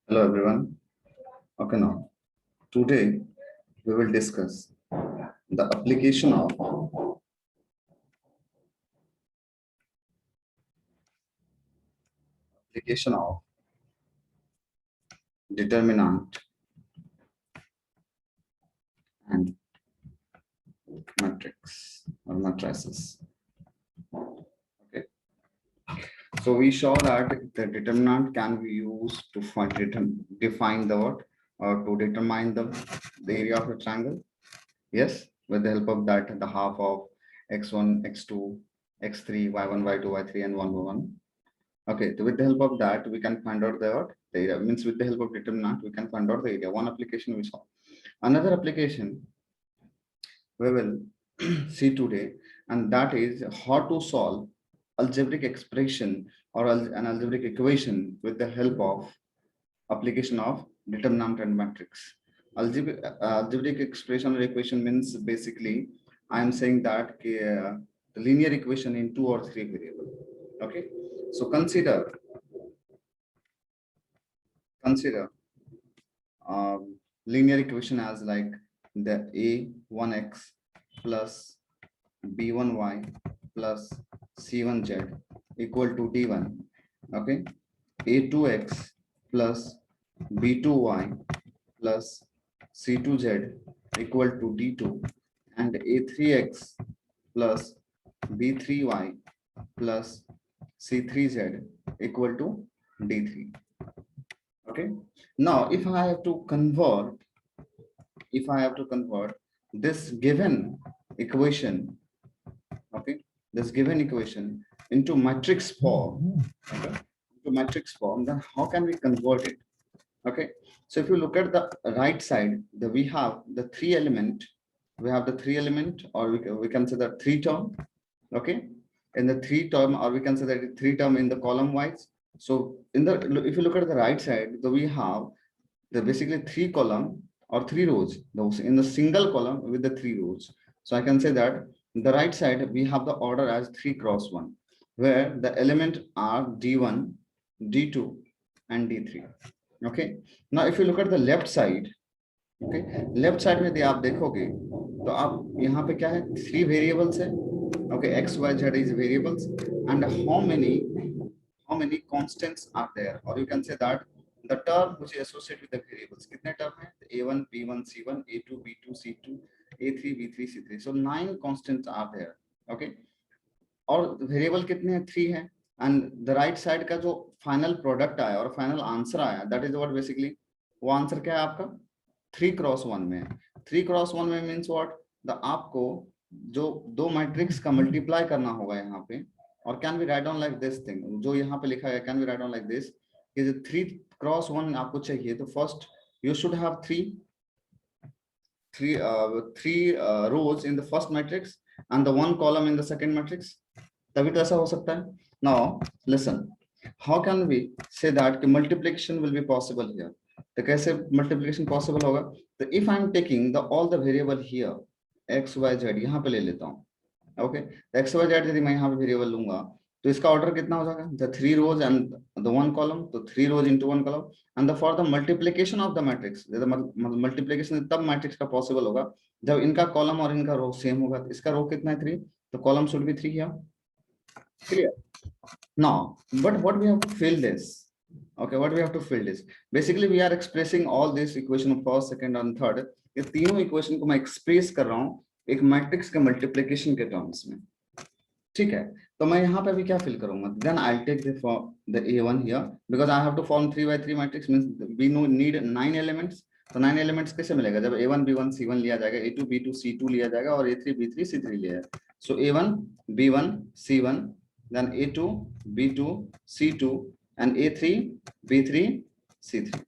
Hello everyone. Okay, now today we will discuss the application of determinant and matrix or matrices. Okay, so we saw that the determinant can be used to define the what or to determine the area of a triangle. Yes, with the help of that, the half of x1, x2, x3, y1, y2, y3, and 1 by 1. Okay, so with the help of that, we can find out the area. Means with the help of determinant, we can find out the area. One application we saw. Another application we will see today, and that is how to solve algebraic expression or an algebraic equation with the help of application of determinant and matrix. Algebraic expression or equation means basically I am saying that the linear equation in 2 or 3 variable. Okay, so consider linear equation as like the a1x plus b1y plus c1z equal to d1. Okay, a2x plus b2y plus c2z equal to d2, and a3x plus b3y plus c3z equal to d3. Okay, now if I have to convert this given equation, okay, this given equation into matrix form, okay, then how can we convert it? Okay, so if you look at the right side, we have the three element, or we can say the three term. Okay, in the three term, or we can say that three term in the column wise. So if you look at the right side, we have the basically three column or three rows, those in the single column with the three rows. So I can say that the right side we have the order as 3 cross 1, where the element are d1, d2, and d3. Okay, now if you look at the left side, okay, left side में आप देखोगे तो आप यहाँ पे क्या है, three variables है. Okay, x, y, z is variables, and how many constants are there, or you can say that the term which is associated with the variables. कितने term है? a1, b1, c1, a2, b2, c2, a3, b3, c3. So 9 constants are there. Okay, और variable कितने हैं? 3 है. And the right side का जो final product आया और फाइनल आंसर आया, दैट इज व्हाट बेसिकली वो आंसर क्या है आपका 3 क्रॉस 1 में. 3 क्रॉस 1 में मींस व्हाट, द आपको जो दो मैट्रिक्स का मल्टीप्लाई करना होगा यहाँ पे, और can be write down like this thing, जो यहाँ पे लिखा है can be write down like this, कि जो 3 क्रॉस 1 आपको चाहिए, तो first you should have three rows in the first matrix and the one column in the second matrix. तभी तो ऐसा हो सकता है. Now listen, how can we say that कि multiplication will be possible here? तो कैसे multiplication possible होगा? तो if I am taking all the variable here, x, y, z, यहाँ पे ले लेता हूँ. Okay, x, y, z यदि मैं यहाँ पे variable लूंगा, तो इसका ऑर्डर कितना हो जाएगा? The 3 rows and the 1 column, तो 3 rows into 1 column, and for the multiplication of the matrix, multiplication तब matrix का possible होगा जब इनका कॉलम और इनका रो सेम होगा. इसका रो कितना है? 3, तो column should be 3 here. Clear? Now, but what we have to fill this? Okay, what we have to fill this? Basically, we are expressing all this equation of first, second, and third. ये तीनों equation को मैं express कर रहा हूँ एक matrix के multiplication के टर्म्स में. ठीक है, तो मैं यहाँ पे भी क्या फिल करूंगा? Then I take the a1 here because I have to form 3 by 3 matrix, means we need 9 elements. तो 9 एलिमेंट्स कैसे मिलेगा? जब a1 b1 c1 लिया जाएगा, a2 b2 c2 लिया जाएगा, और a3 b3 c3 लिया जाएगा. सो a1 b1 c1, then a2 b2 c2, and a3 b3 c3.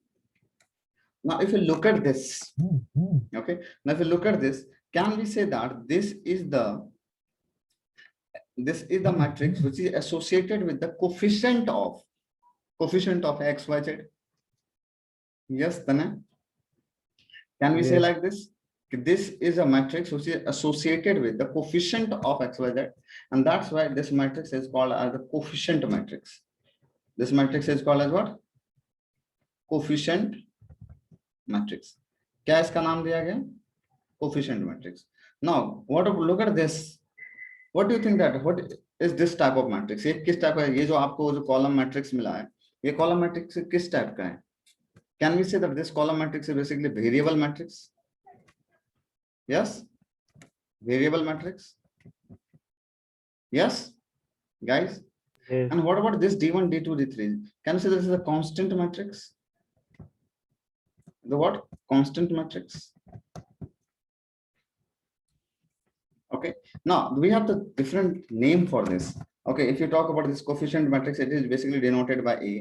Now if you look at this, okay, now if you look at this, can we say that this is the matrix which is associated with the coefficient of x, y, z? Yes, Tana? Can we say like this? This is a matrix which is associated with the coefficient of x, y, z, and that's why this matrix is called as the coefficient matrix. This matrix is called as what? Coefficient matrix. क्या इसका नाम दिया गया? Coefficient matrix. Now what, look at this, what do you think that what is this type of matrix? ये किस type का है? ये जो आपको जो कॉलम मैट्रिक्स मिला है, ये कॉलम मैट्रिक्स किस टाइप का है? Can we say that this column matrix is basically variable matrix? Yes, variable matrix. Yes, guys. Yes. And what about this D1, D2, D3? Can you say this is a constant matrix? The what? Constant matrix. Okay. Now we have the different name for this. Okay. If you talk about this coefficient matrix, it is basically denoted by A.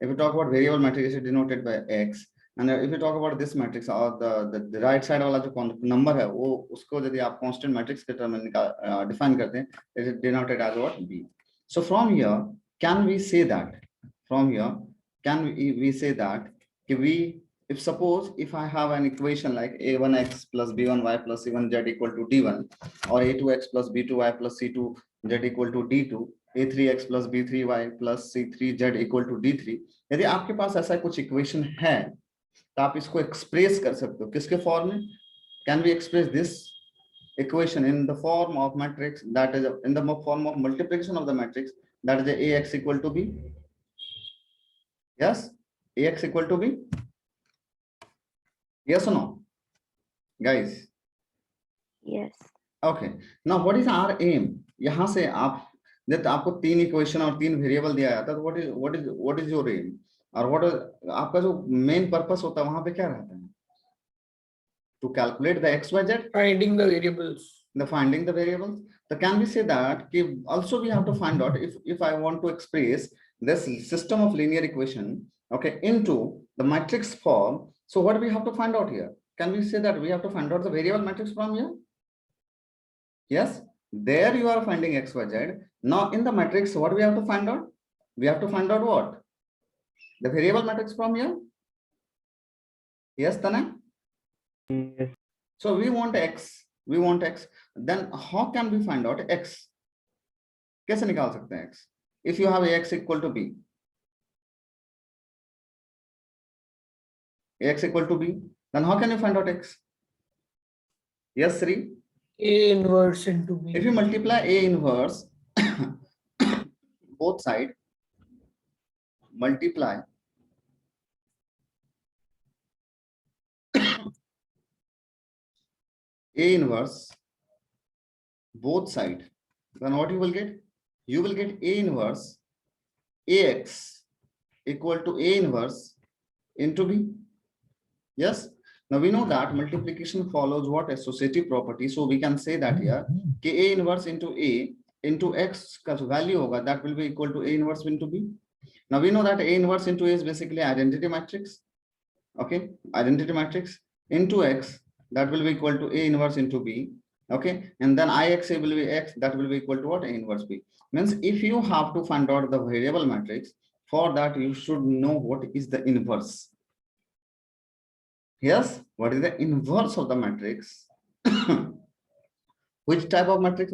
If you talk about variable matrix, it is denoted by X. And if you talk about this matrix or the right side वाला जो number है, वो उसको यदि आप constant matrix के term में define करते हैं, it is denoted as what? B. So from here, can we say that? From here, can we say that if suppose if I have an equation like a1x plus b1y plus c1z equal to d1, or a2x plus b2y plus c2z equal to d2, a3x plus b3y plus c3z equal to d3, यदि आपके पास ऐसा कुछ equation है तो आप इसको express कर सकते हो किसके फॉर्म में? Can we express this equation in the form of matrix, that is in the form of multiplication of the matrix, that is ax equal to b? Yes, ax equal to b? Yes or no, guys? Yes. Okay, now what is our aim? यहाँ से आप जब आपको तीन equation और तीन variable दिया जाता है तो what is your aim, और what आपका जो मेन पर्पस होता है वहां पे क्या रहता है? To calculate the x, y, z, finding the variables. Finding the variables. So can we say that also we have to find out if I want to express this system of linear equation, okay, into the matrix form. So what do we have to find out here? Can we say that we have to find out the variable matrix from here? Yes, there you are finding x, y, z. Now in the matrix, what do we have to find out? We have to find out what? The variable matrix from here. Yes, Tanay? Yes. So we want x. We want x. Then how can we find out x? कैसे निकाल सकते हैं x? If you have ax equal to b, ax equal to b, then how can you find out x? Yes, Sri? A inverse into B. If you multiply a inverse both side, multiply a inverse both side, then what you will get? You will get a inverse ax equal to a inverse into b. Yes. Now we know that multiplication follows what? Associative property. So we can say that here कि a inverse into x का value होगा, that will be equal to a inverse into b. Now we know that a inverse into a is basically identity matrix. Okay, identity matrix into x, that will be equal to a inverse into b. Okay, and then ix will be x, that will be equal to what? A inverse b. Means if you have to find out the variable matrix, for that you should know what is the inverse. Yes, what is the inverse of the matrix? Which type of matrix?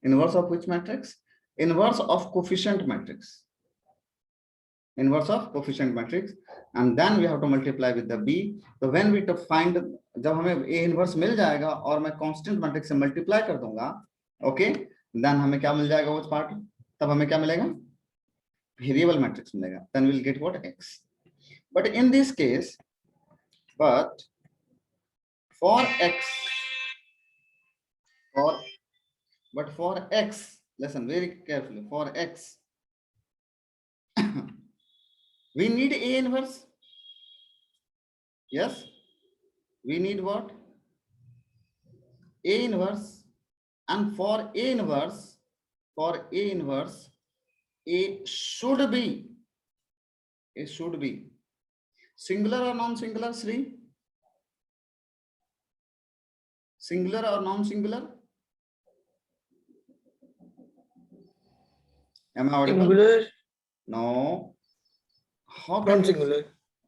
Inverse of which matrix? Inverse of coefficient matrix. Inverse of coefficient matrix, and then we have to multiply with the b. So when we to find, जब हमें a inverse मिल जाएगा और मैं constant matrix से multiply कर दूंगा, okay, then हमें क्या मिल जाएगा वो part? तब हमें क्या मिलेगा? Variable matrix मिलेगा. Then we'll get what? X. But in this case, but for x, for x, listen very carefully, for x, we need a inverse. Yes, we need what? A inverse, and for a inverse, a should be singular or non-singular, Sri? Singular or non-singular? Am I audible? Singular, No. How can non-singular.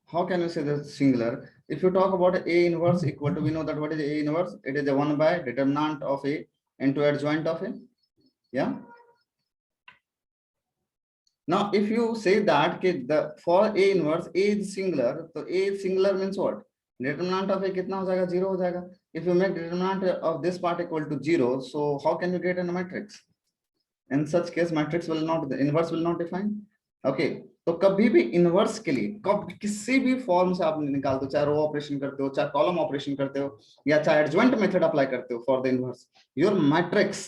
How can you say that singular? If you talk about a inverse equal to, we know that what is a inverse? It is a 1 by determinant of a into adjoint of a. Yeah. Now if you say that कि the for A inverse A is singular, तो A is singular means what? Determinant of A कितना हो जाएगा? 0 हो जाएगा. If you make determinant of this part equal to 0, so how can you get in a matrix? In such case matrix will not, the inverse will not define. Okay, तो कभी भी inverse के लिए कब किसी भी फॉर्म से आप निकाल दो, चाहे रो ऑपरेशन करते हो, चाहे कॉलम ऑपरेशन करते हो, या चाहे एडजॉइंट मेथड अप्लाई करते हो for the inverse, your matrix,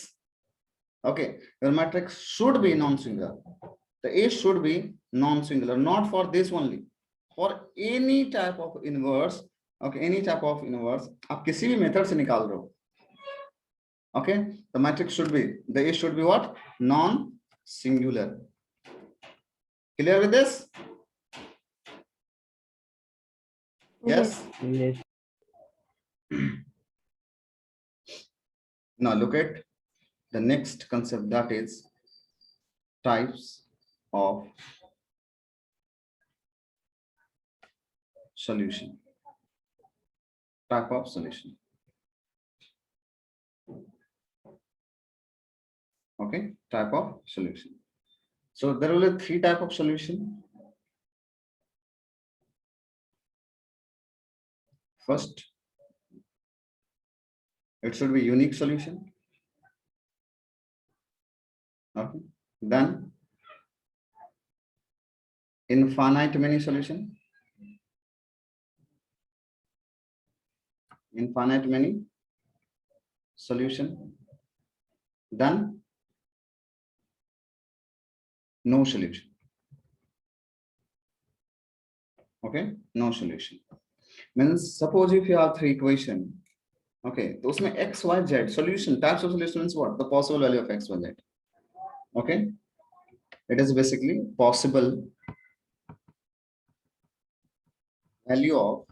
okay, your matrix should be non-singular. The A should be non-singular, not for this only, for any type of inverse. Okay, any type of inverse आप किसी भी method से निकाल रहे हो. Okay, the matrix should be, the A should be what? Non-singular. Clear with this? Yes. Yes. Now look at the next concept, that is types of solution. Type of solution. Okay, type of solution. So there will be 3 type of solution. First, it should be unique solution. Okay, then infinite many solution. Infinite many solution. Then no solution. Okay, no solution. Means suppose if you have 3 equation, okay, तो उसमें x, y, z solution, types of solution means what? The possible value of x, y, z. Okay, it is basically possible value of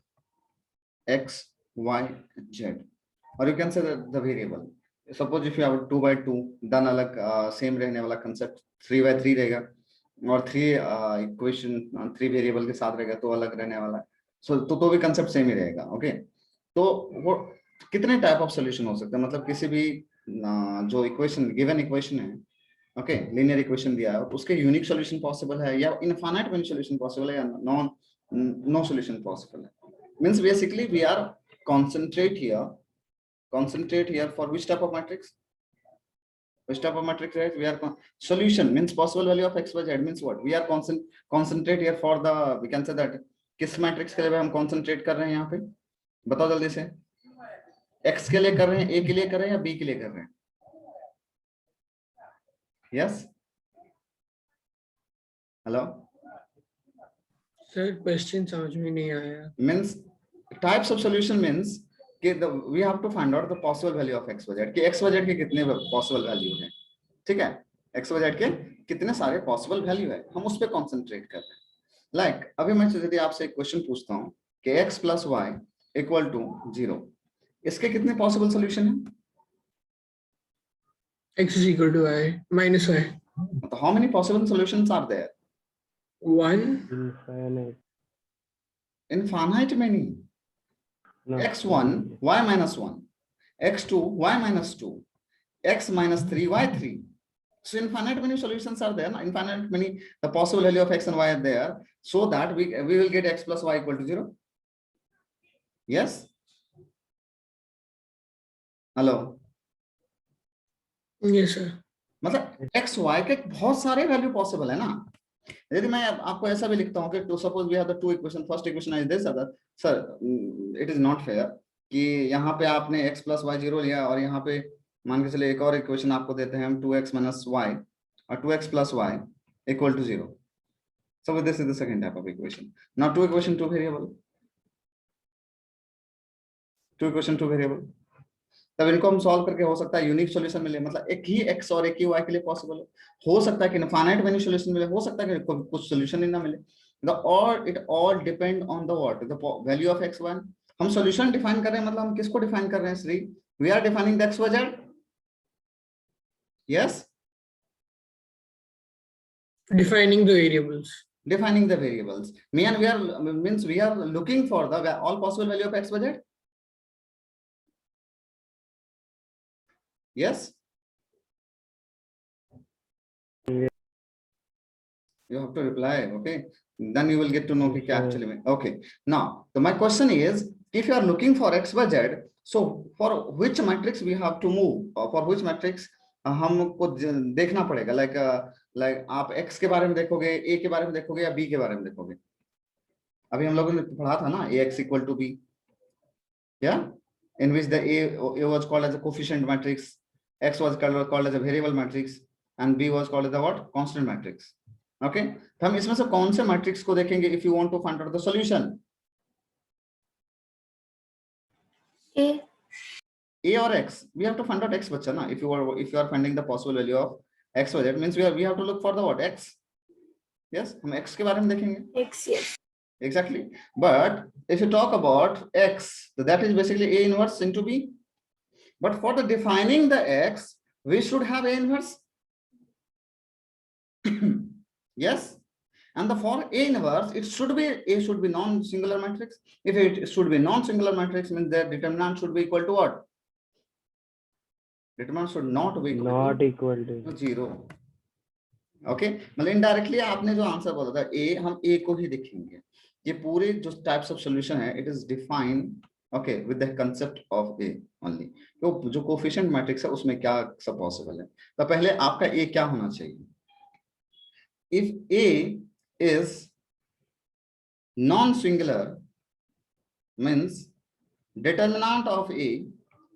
x, y, z, or you can say that the variable. Suppose if you have 2 by 2, then अलग same रहने वाला concept 3 by 3 रहेगा, और 3 equation 3 variable के साथ रहेगा तो अलग रहने वाला है. So तो भी concept same ही रहेगा. Okay, तो वो कितने टाइप ऑफ सॉल्यूशन हो सकते हैं, मतलब किसी भी जो इक्वेशन, गिवन इक्वेशन है, ओके, लीनियर इक्वेशन दिया है, उसके यूनिक सॉल्यूशन पॉसिबल है, या इनफाइनाइट मेनी सॉल्यूशन पॉसिबल है, या नो सॉल्यूशन पॉसिबल है. Means basically we are concentrate here for which type of matrix? Which type of matrix, right? We are solution means possible value of x, y, z means what? We are concentrate here for the, we can say that किस matrix के लिए हम concentrate कर रहे हैं यहाँ पे, बताओ जल्दी से. x के लिए कर रहे हैं, a के लिए कर रहे हैं, या b के लिए कर रहे हैं? Yes, hello. सर क्वेश्चन समझ में नहीं आया. Means types of solution means कि we have to find out the possible value of x, y, z, कि x, y, z के कितने possible value हैं, ठीक है, x, y, z के कितने सारे possible value है, हम उस पे concentrate कर रहे हैं. Like अभी मैं यदि आपसे एक क्वेश्चन पूछता हूँ कि x plus y equal to 0, इसके कितने possible solution हैं? X is equal to y minus y. तो how many possible solutions are there? 1. Infinite many. x1 y minus 1, x2 y minus 2, x minus 3 y 3. So infinite many solutions are there, infinite many, the possible value of x and y are there, so that we will get x plus y equal to 0. Yes, hello. Yes sir. मतलब x y के बहुत सारे value possible है ना. यदि मैं आपको ऐसा भी लिखता हूँ कि to suppose we have the 2 equation, first equation is this, other sir it is not fair कि यहाँ पे आपने x plus y 0 लिया और यहाँ पे मान के चले एक और इक्वेशन आपको देते हैं हम 2x minus y और 2x plus y equal to 0. So this is the second type of equation. Now two equation, two variable. Two equation, two variable. तब इनको हम सॉल्व करके हो सकता है यूनिक सॉल्यूशन मिले, मतलब एक ही x और एक ही y के लिए पॉसिबल है. हो सकता है कि इनफाइनाइट मेनी सॉल्यूशन मिले, हो सकता है कि कुछ सॉल्यूशन ही ना मिले. The all it all depend on the what, the value of x, y. हम सॉल्यूशन डिफाइन कर रहे हैं, मतलब हम किसको डिफाइन कर रहे हैं Shri? We are defining the x, y, z. Yes, Defining the variables. defining the variables. And we are means we are looking for the all possible value of x, y, z. Yes. You have to reply, okay? Then you will get to know कि क्या Okay. actually में. Okay. Now, so my question is, if you are looking for x by z, so for which matrix we have to move, or for which matrix हमको देखना पड़ेगा, like आप x के बारे में देखोगे, a के बारे में देखोगे या b के बारे में देखोगे? अभी हम लोगों ने पढ़ा था ना, ax equal to b, yeah, in which the a was called as a coefficient matrix, x was called as a variable matrix, and b was called as the what? Constant matrix. Okay, तो हम इसमें से कौन से matrix को देखेंगे if you want to find out the solution? A. A or x? We have to find out x, बच्चा ना. If you are finding the possible value of x y z, means we have to look for the what? X. Yes, हम x के बारे में देखेंगे. X, yes. Exactly. But if you talk about x, so that is basically A inverse into B. But for the defining the x, we should have A inverse. Yes. And the for A inverse, it should be A should be non-singular matrix. If it should be non-singular matrix, means their determinant should be equal to what? Determinant should not be equal Not equal to. to 0. Okay, मतलब indirectly आपने जो answer बोला था ए, हम ए को ही देखेंगे. ये पूरे जो टाइप्स ऑफ सॉल्यूशन है, it is defined okay with the concept of A only. तो जो कोएफिशिएंट मैट्रिक्स है उसमें क्या सब पॉसिबल है. तो पहले आपका ए क्या होना चाहिए? If A is non singular means determinant of A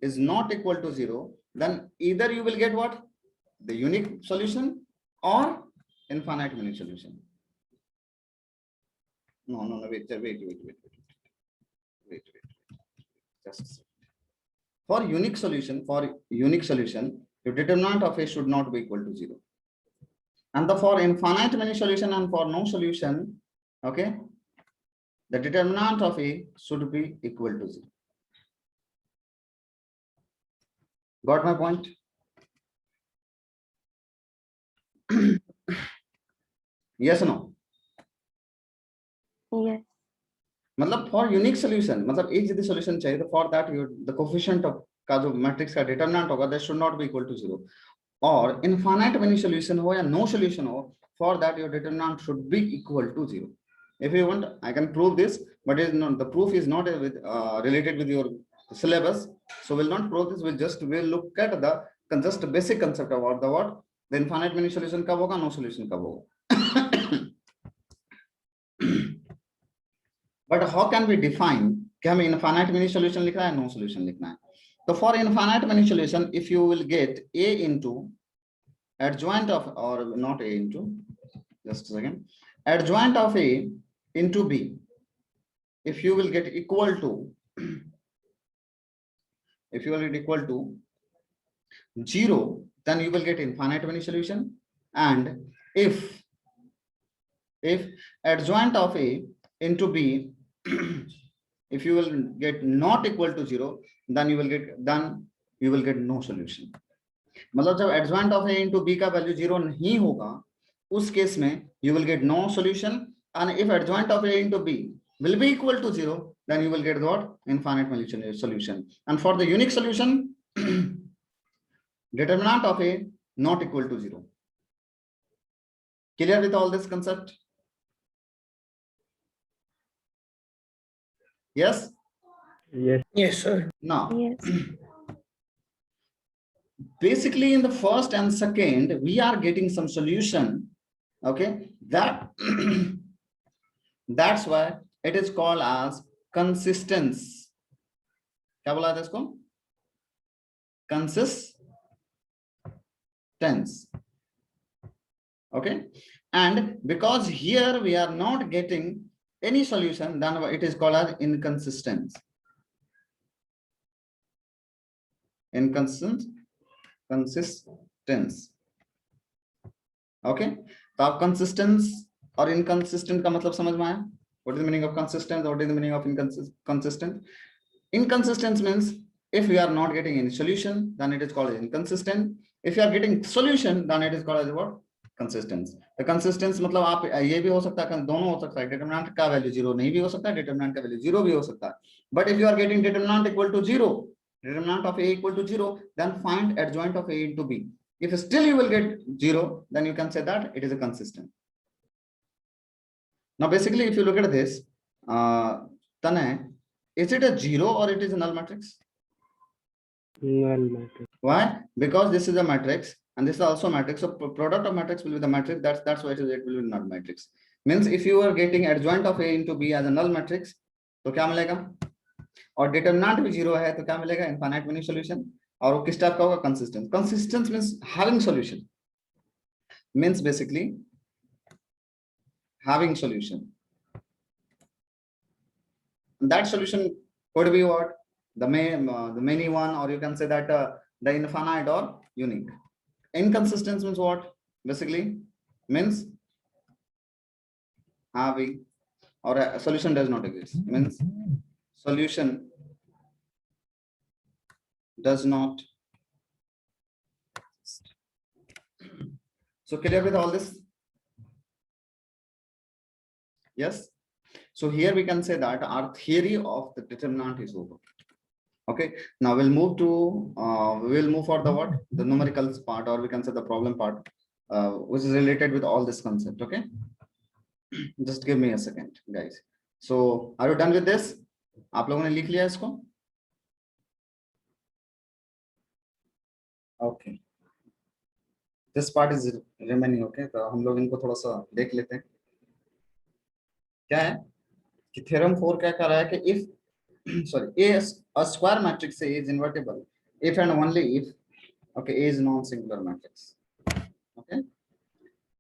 is not equal to 0, then either you will get what? The unique solution or infinite many solution. No, wait. Just a second. For unique solution, your determinant of A should not be equal to 0. And the for infinite many solution and for no solution, okay, the determinant of A should be equal to 0. Got my point? Yes or no? Yes. मतलब for unique solution, मतलब एक यदि solution चाहिए तो for that you the coefficient of का जो matrix का determinant होगा that should not be equal to 0. और इनफाइनाइट मेनी सोल्यूशन हो या नो सोल्यूशन हो, for that your determinant should be equal to 0. If you want, I can prove this, but it is not, the proof is not with related with your syllabus, so we'll not prove this. We'll look at the just basic concept about the what, the infinite many solution कब होगा, no solution कब होगा. But how can we define कि हमें infinite many solution लिखना है, no solution लिखना है? So for infinite many solution, if you will get A into adjoint of, or not A into, just a second, adjoint of A into B, if you will get equal to, if you will get equal to 0, then you will get infinite many solution. And if adjoint of A into B, if you will get not equal to 0, then you will get no solution. मतलब जब adjoint of A into B का value 0 नहीं होगा, उस case में you will get no solution. And if adjoint of A into B will be equal to 0, then you will get what? Infinite many solution. And for the unique solution, determinant of A not equal to 0. Clear with all this concept? Yes? Yes. Yes, sir. Now, Yes. basically in the first and second, we are getting some solution. Okay, that's why it is called as consistence. क्या बोला था इसको? Consistence. Okay, and because here we are not getting any solution, then it is called as inconsistent. Consistence. Okay, तो आप consistence और inconsistent का मतलब समझ में आया? What is the meaning of consistent? What is the meaning of inconsistent? Inconsistent means if we are not getting any solution, then it is called inconsistent. If you are getting solution, then it is called as what? Consistent. The consistence मतलब आप ये भी हो सकता है, दोनों हो सकता है. Determinant का value 0 नहीं भी हो सकता है, determinant का value 0 भी हो सकता है. But if you are getting determinant equal to 0, determinant of A equal to 0, then find adjoint of A into B. If still you will get 0, then you can say that it is a consistent. Now, basically, if you look at this, Tanay, is it a zero or it is a null matrix? Null matrix. Why? Because this is a matrix and this is also a matrix. So product of matrix will be the matrix. That's why it will be null matrix. Means if you are getting adjoint of A into B as a null matrix, तो क्या मिलेगा? और determinant भी zero है तो क्या मिलेगा? Infinite many solution. और वो किस टाइप का होगा? Consistent. Consistent means having solution. Means basically having solution. And that solution could be what? The many one, or you can say that the infinite or unique. Inconsistent means what? Basically means having, or a solution does not exist. Means solution does not exist. So clear with all this? Yes. So here we can say that our theory of the determinant is over. Okay, now we'll move to we will move for the what, the numericals part, or we can say the problem part, which is related with all this concept. Okay, just give me a second, guys. So are you done with this? आप लोगों ने लिख लिया इसको? Okay, this part is remaining. Okay, तो हम लोग इनको थोड़ा सा देख लेते हैं. क्या है कि थ्योरम 4 क्या कह रहा है कि if sorry, a square matrix A is invertible if and only if, okay, A is non-singular matrix. Okay,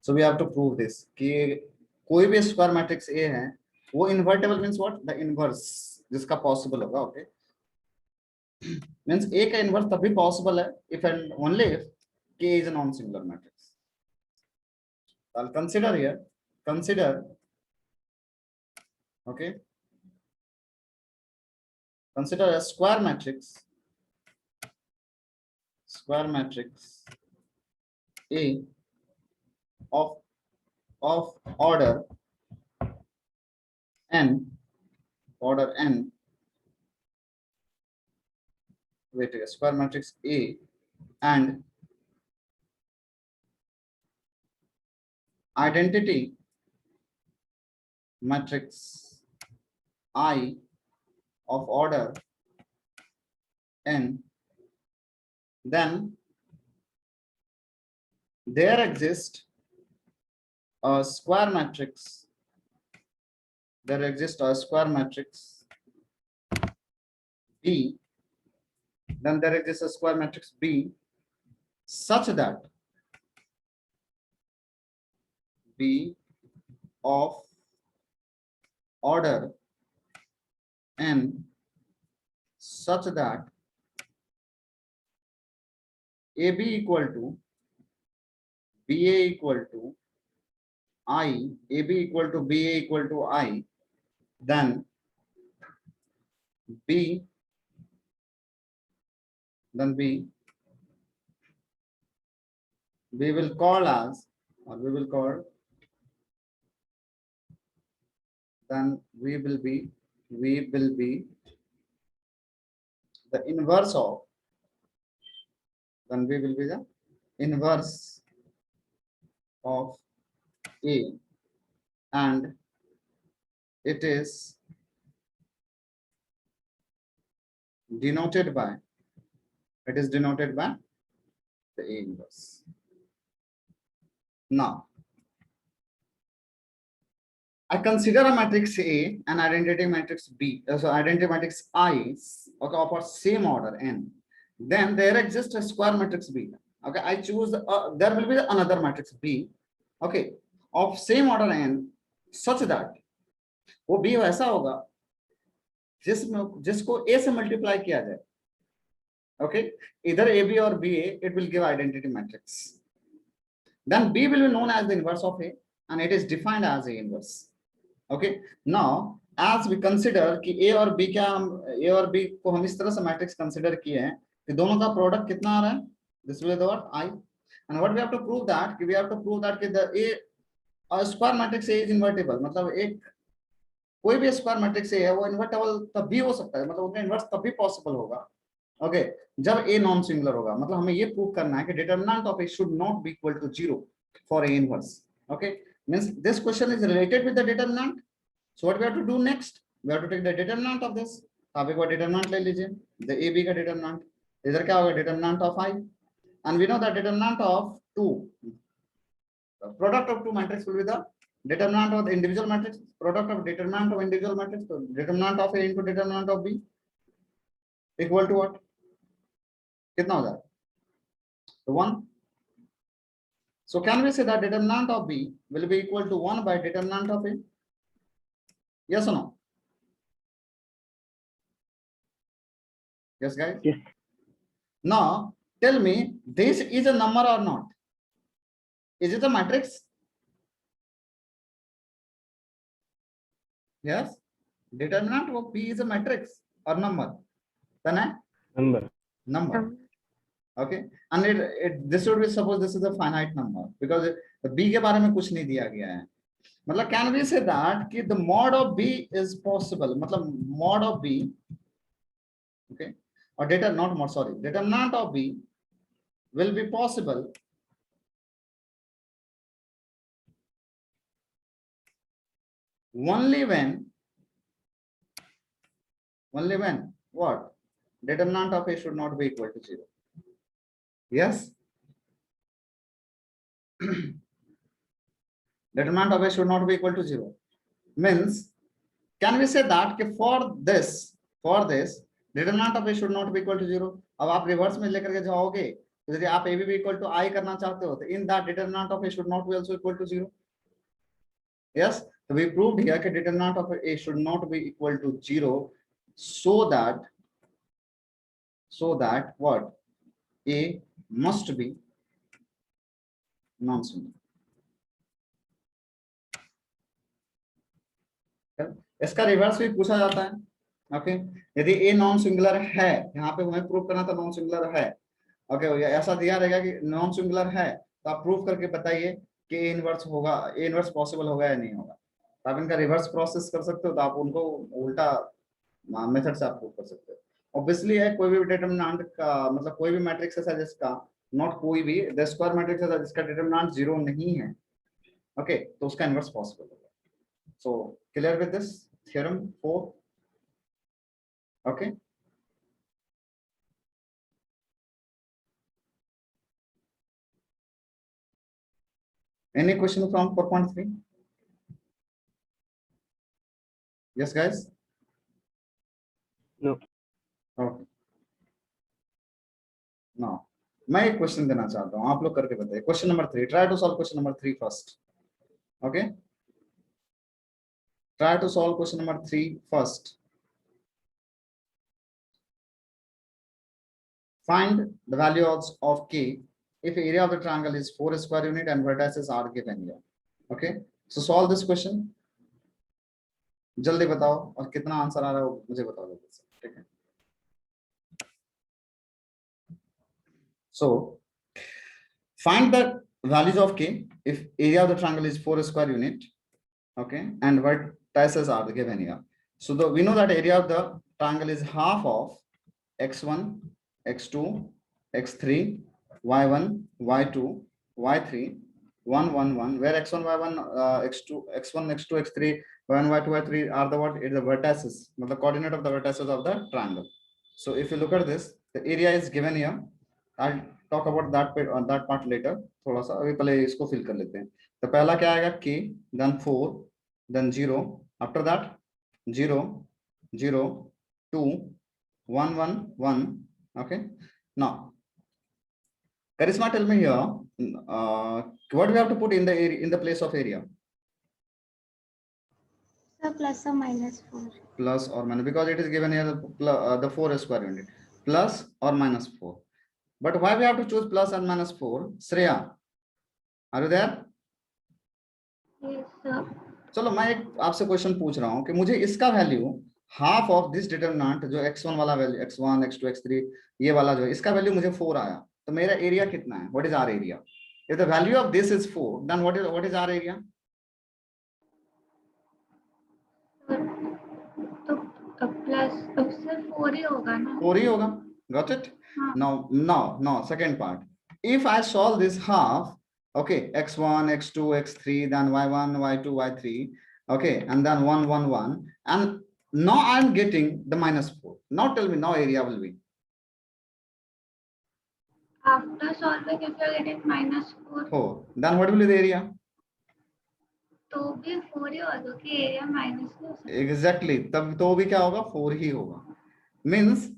so we have to prove this कि कोई भी square matrix A है वो invertible means what? The inverse जिसका possible होगा. Okay, means A का inverse तभी possible है if and only if K is a non-singular matrix. I'll consider here, okay, consider a square matrix A of order n, wait, a square matrix A and identity matrix I of order n, then there exists a square matrix. There exists a square matrix B. Then there exists a square matrix B such that B of order n such that AB equal to BA equal to I, AB equal to BA equal to I, then B we will call as, or we will call, then we will be the inverse of, then we will be the inverse of A, and it is denoted by the A inverse. Now I consider a matrix A and identity matrix B, so identity matrix I, okay, of same order n. Then there exists a square matrix B. Okay, I choose there will be another matrix B, okay, of same order n such that वो B वैसा होगा जिसको A से multiply किया जाए. Okay, either AB or BA, it will give identity matrix. Then B will be known as the inverse of A and it is defined as A inverse. Okay, now as we consider कि A और B को हम इस तरह से matrix consider किए हैं कि दोनों का प्रोडक्ट कितना आ रहा है, this will be the what, I, and what we have to prove that we have to prove that कि the A square matrix A is invertible, मतलब एक कोई भी स्क्वायर मैट्रिक्स A है वो इन्वर्टेबल तब भी हो सकता है, मतलब उसका इन्वर्स तब भी पॉसिबल होगा. ओके, जब A नॉन सिंगुलर होगा, मतलब हमें ये प्रूव करना है कि determinant of A should not be equal to 0 for A inverse. Okay, means this question is related with the determinant. So what we have to do next? We have to take the determinant of this. आप एक बार determinant ले लीजिए. The AB का determinant. इधर क्या होगा? Determinant of I. And we know that determinant of two. The product of two matrix will be the determinant of the individual matrix. Product of determinant of individual matrix. So determinant of A into determinant of B equal to what? कितना हो जाएगा? So 1. So can we say that determinant of B will be equal to 1 by determinant of A? Yes or no? Yes, guys? Yes. Now, tell me, this is a number or not? Is it a matrix? Yes. Determinant of B is a matrix or number? Then Number. number. Okay. And this would be, suppose this is a finite number because the B के बारे में कुछ नहीं दिया गया है. मतलब can we say that कि the mod of B is possible? मतलब mod of B, okay, or not mod, sorry, determinant of B will be possible only when what? Determinant of A should not be equal to 0. Yes. Determinant of A should not be equal to 0. Means, can we say that for this, determinant of A should not be equal to 0? अब आप reverse में लेकर के जाओगे, तो यदि आप A भी equal to I करना चाहते हो, तो in that determinant of A should not be also equal to 0. Yes, so we proved here that determinant of A should not be equal to 0, so that what? A must be non-singular. इसका reverse भी पूछा जाता है. Okay, यदि a non singular है, यहाँ पे हमें प्रूव करना था नॉन सिंगुलर है. ओके, ऐसा दिया रहेगा कि नॉन सिंगुलर है, तो आप प्रूव करके बताइए कि ए इनवर्स होगा, ए इनवर्स पॉसिबल होगा या नहीं होगा. तो आप इनका रिवर्स प्रोसेस कर सकते हो, तो आप उनको उल्टा मेथड से आप प्रूव कर सकते हो. ऑब्वियसली है, कोई भी डिटरमिनेंट का मतलब कोई भी मैट्रिक्स ऐसा जिसका नॉट कोई भी द स्क्वायर मैट्रिक्स ऐसा जिसका डिटरमिनेंट 0 नहीं है, ओके, तो उसका इनवर्स पॉसिबल होगा. So clear with this theorem 4? Okay. Any question from 4.3? Yes, guys? No. Okay. Now, मैं एक क्वेश्चन देना चाहता हूँ, आप लोग करके बताइए. Question number 3. Try to solve question number 3 first. Okay. Try to solve question number 3 first. Find the value of K if area of the triangle is 4 square unit and vertices are given here. Okay. So solve this question. जल्दी बताओ और कितना answer आ रहा है वो मुझे बता दो. ठीक है. So find the values of K if area of the triangle is 4 square unit. Okay, and vertices are given here. So we know that area of the triangle is half of x1, x2, x3, y1, y2, y3, 1, 1, 1, where x1, y1, x2, x1, x2, x3, y1, y2, y3 are the what? It's the vertices, the coordinate of the vertices of the triangle. So if you look at this, the area is given here. I'll talk about that bit on that part later. थोड़ा सा अभी पहले इसको fill कर लेते हैं. तो पहला क्या आएगा? K, then 4, then 0. After that 0, 0, 2, 1, 1, 1. Okay. Now, Karisma, tell me here, what do we have to put in the area, in the place of area? So plus or minus 4. Plus or minus, because it is given here the 4 square unit. Plus or minus 4. But why we have to choose plus and minus 4? Shreya, are you there? Yes, sir. चलो मैं एक आपसे question पूछ रहा हूँ कि मुझे इसका value half of this determinant जो x1 वाला वैल्यू x1 x2 x3 ये वाला जो इसका वैल्यू मुझे 4 आया, तो मेरा एरिया कितना है? What is our area? If the value of this is 4, then what is our area? तो प्लस अब सिर्फ 4 ही होगा ना? 4 ही होगा. Got it? हाँ. Now, second part. If I solve this half, Okay, x1, x2, x3, then y1, y2, y3. Okay, and then 1, 1, 1. And now I'm getting the -4. Now tell me, now area will be. After solving, if you are getting -4, 4. Then what will be the area? तो भी 4 ही होगा कि area minus नहीं हो सकता. Exactly. तब तो भी क्या होगा? 4 ही होगा. Means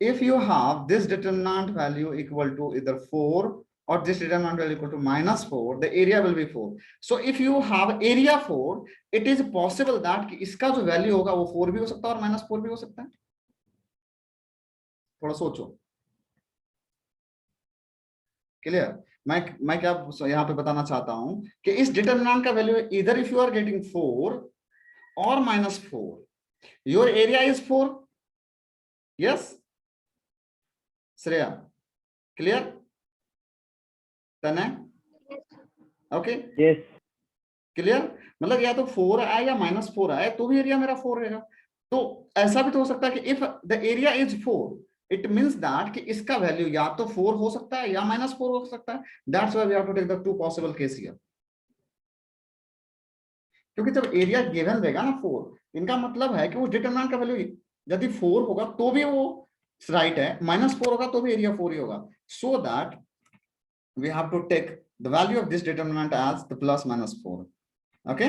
if you have this determinant value equal to either 4 or this determinant value equal to -4, the area will be 4. So if you have area 4, it is possible that कि इसका जो वैल्यू होगा वो 4 भी हो सकता है और -4 भी हो सकता है. थोड़ा सोचो. क्लियर? मैं क्या यहाँ पे बताना चाहता हूं कि इस डिटरमिनेंट का वैल्यू इधर if you are getting 4 or -4, your area is 4. Yes, Shreya, clear? Tanay, okay, Yes. clear? मतलब या तो 4 आए या -4 आए तो भी एरिया मेरा 4 रहेगा. तो ऐसा भी तो हो सकता है कि if the area is 4, it means that कि इसका वैल्यू या तो 4 हो सकता है या -4 हो सकता है. That's why we have to take the two possible case here. क्योंकि जब एरिया गिवन रहेगा ना 4, इनका मतलब है कि वो डिटरमिनेंट का वैल्यू यदि 4 होगा तो भी वो राइट है, -4 होगा तो भी एरिया 4 ही होगा. So that we have to take the value of this determinant as the plus minus 4. Okay,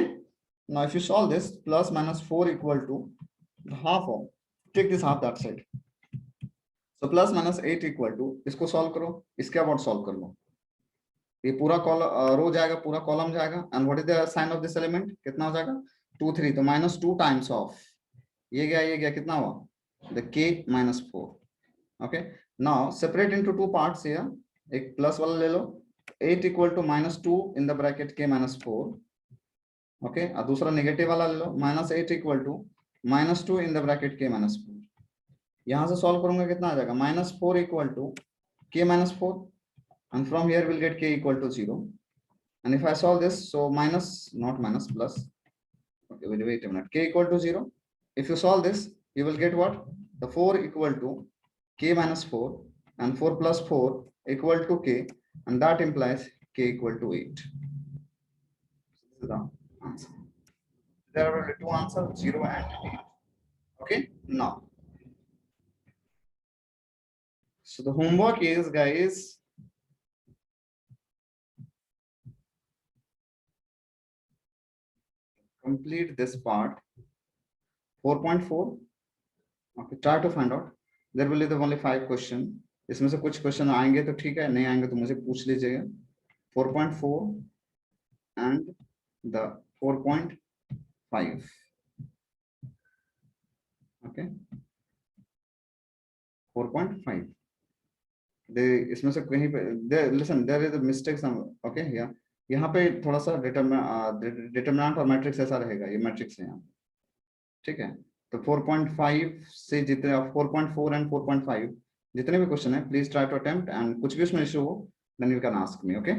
now if you solve this, plus minus 4 equal to the half of, take this half that side, so plus minus 8 equal to, इसको solve करो, इसके about solve कर लो. ये पूरा रो जाएगा, पूरा column जाएगा. And what is the sign of this element? कितना हो जाएगा? 2 3. तो -2 टाइम्स ऑफ ये गया कितना हुआ? The k -4. Okay, now separate into two parts here. एक प्लस वाला ले लो. 8 equal to -2 in the bracket k -4. Okay, और दूसरा नेगेटिव वाला ले लो. -8 equal to -2 in the bracket k -4. यहां से सॉल्व करूंगा कितना आ जाएगा? -4 equal to k -4. And from here we'll get k equal to 0. And if I solve this, so minus, not minus, plus. Okay, wait a minute. K equal to 0. If you solve this, you will get what? The 4 equal to k -4, and 4 plus 4 equal to k, and that implies k equal to 8. This is the answer. There are only two answers, 0 and 8. Okay, now. So the homework is, guys, complete this part 4.4. okay, try to find out. There will be the only 5 question. इसमें से कुछ question आएंगे तो ठीक है, नहीं आएंगे तो मुझे पूछ लीजिएगा. 4.4 and the 4.5. okay, 4.5. इसमें से कहीं पे listen, there is a mistake some. okay, yeah, यहाँ पे थोड़ा सा डिटरमिनेंट और मैट्रिक्स ऐसा रहेगा. ये मैट्रिक्स है यहाँ, ठीक है. तो 4.5 से जितने 4.4 एंड 4.5 जितने भी क्वेश्चन है, please try to attempt. And कुछ भी उसमें इशू हो, then you can ask me. Okay.